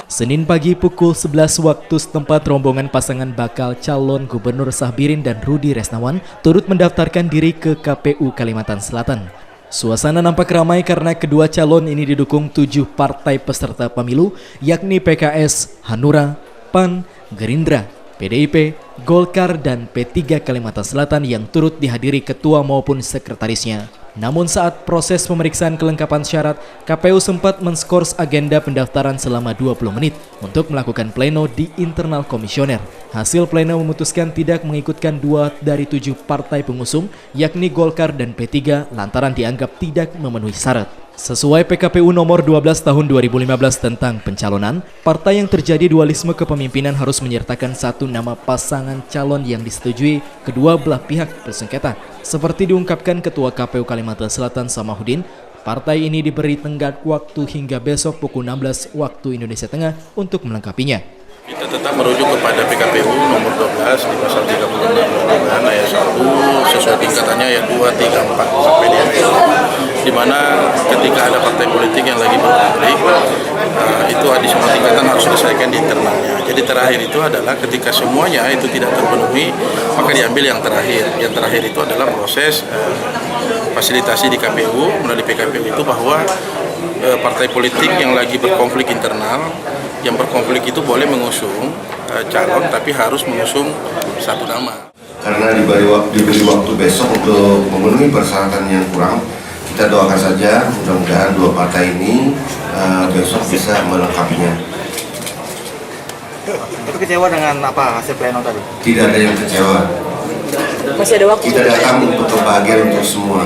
Senin pagi pukul 11 waktu setempat, rombongan pasangan bakal calon Gubernur Sahbirin dan Rudi Resnawan turut mendaftarkan diri ke KPU Kalimantan Selatan. Suasana nampak ramai karena kedua calon ini didukung 7 partai peserta pemilu, yakni PKS, Hanura, PAN, Gerindra, PDIP, Golkar, dan P3 Kalimantan Selatan yang turut dihadiri ketua maupun sekretarisnya. Namun saat proses pemeriksaan kelengkapan syarat, KPU sempat menskors agenda pendaftaran selama 20 menit untuk melakukan pleno di internal komisioner. Hasil pleno memutuskan tidak mengikutkan 2 dari 7 partai pengusung, yakni Golkar dan P3, lantaran dianggap tidak memenuhi syarat. Sesuai PKPU nomor 12 tahun 2015 tentang pencalonan, partai yang terjadi dualisme kepemimpinan harus menyertakan satu nama pasangan calon yang disetujui kedua belah pihak bersengketa. Seperti diungkapkan Ketua KPU Kalimantan Selatan Samahuddin, partai ini diberi tenggat waktu hingga besok pukul 16 waktu Indonesia Tengah untuk melengkapinya. Kita tetap merujuk kepada PKPU nomor 12 di pasal 36 ayat 1 sesuai tingkatannya ayat 2, 3, 4 sampai di ayat 5, di mana ketika ada partai politik yang lagi berkonflik, itu di semua tingkatan harus diselesaikan di internalnya. Jadi terakhir itu adalah ketika semuanya itu tidak terpenuhi, maka diambil yang terakhir. Yang terakhir itu adalah proses fasilitasi di KPU melalui PKPU itu bahwa partai politik yang lagi berkonflik internal, yang berkonflik itu boleh mengusung calon, tapi harus mengusung satu nama. Karena diberi waktu besok untuk memenuhi persyaratan yang kurang, kita doakan saja mudah-mudahan dua partai ini besok bisa melengkapinya. Itu kecewa dengan apa hasil pleno tadi? Tidak ada yang kecewa. Masih ada waktu. Kita datang untuk kebahagiaan untuk semua.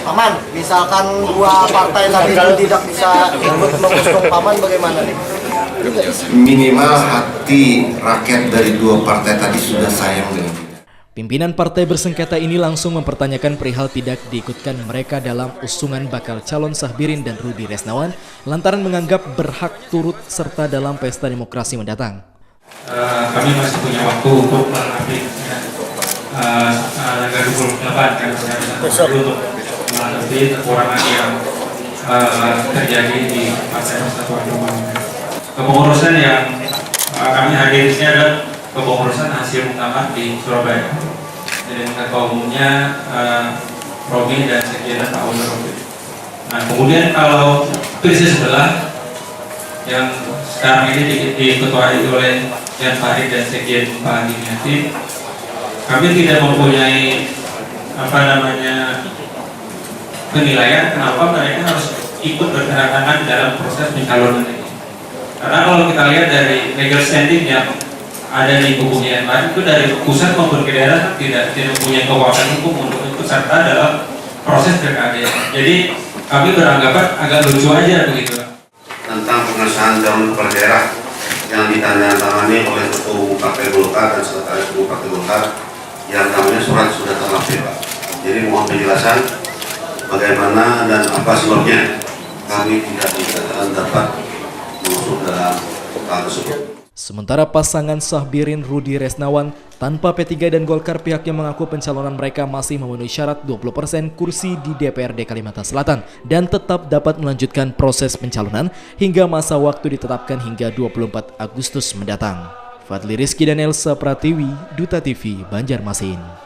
Paman, misalkan dua partai tadi tidak bisa ikut mengusung Paman, bagaimana nih? Minimal hati rakyat dari dua partai tadi sudah sayang dengan kita. Pimpinan partai bersengketa ini langsung mempertanyakan perihal tidak diikutkan mereka dalam usungan bakal calon Sahbirin dan Rudi Resnawan lantaran menganggap berhak turut serta dalam pesta demokrasi mendatang. Kami masih punya waktu untuk melengkapi tanggal 28 kan untuk melengkapi kekurangan yang terjadi di Partai Persatuan Pembangunan. Kepengurusan yang kami hadiri ini adalah kepengurusan hasil muktamar di Surabaya. Jadi ketua umumnya Romi dan sekjennya Pak Romi. Nah, kemudian kalau krisis sebelah yang sekarang ini diketuai oleh Jan Farid dan sekjen Pak Dimiati, kami tidak mempunyai penilaian kenapa mereka harus ikut bergerak dalam proses pencalonan ini. Karena kalau kita lihat dari legal standing yang ada di kubu Myanmar itu dari pusat maupun ke daerah tidak mempunyai kekuatan hukum untuk ikut serta dalam proses pilkada. Jadi kami beranggapan agak lucu aja begitu. Tentang pengesahan calon kepala daerah yang ditandatangani oleh Ketua Umum Partai Golkar dan Sekretaris Umum Partai Golkar yang namanya surat sudah terlampir, Pak. Jadi mohon penjelasan bagaimana dan apa sebabnya kami tidak dapat masuk dalam hal tersebut. Sementara pasangan Sahbirin Rudi Resnawan tanpa P3 dan Golkar pihaknya mengaku pencalonan mereka masih memenuhi syarat 20% kursi di DPRD Kalimantan Selatan dan tetap dapat melanjutkan proses pencalonan hingga masa waktu ditetapkan hingga 24 Agustus mendatang. Fadli Rizky dan Elsa Pratiwi, Duta TV, Banjarmasin.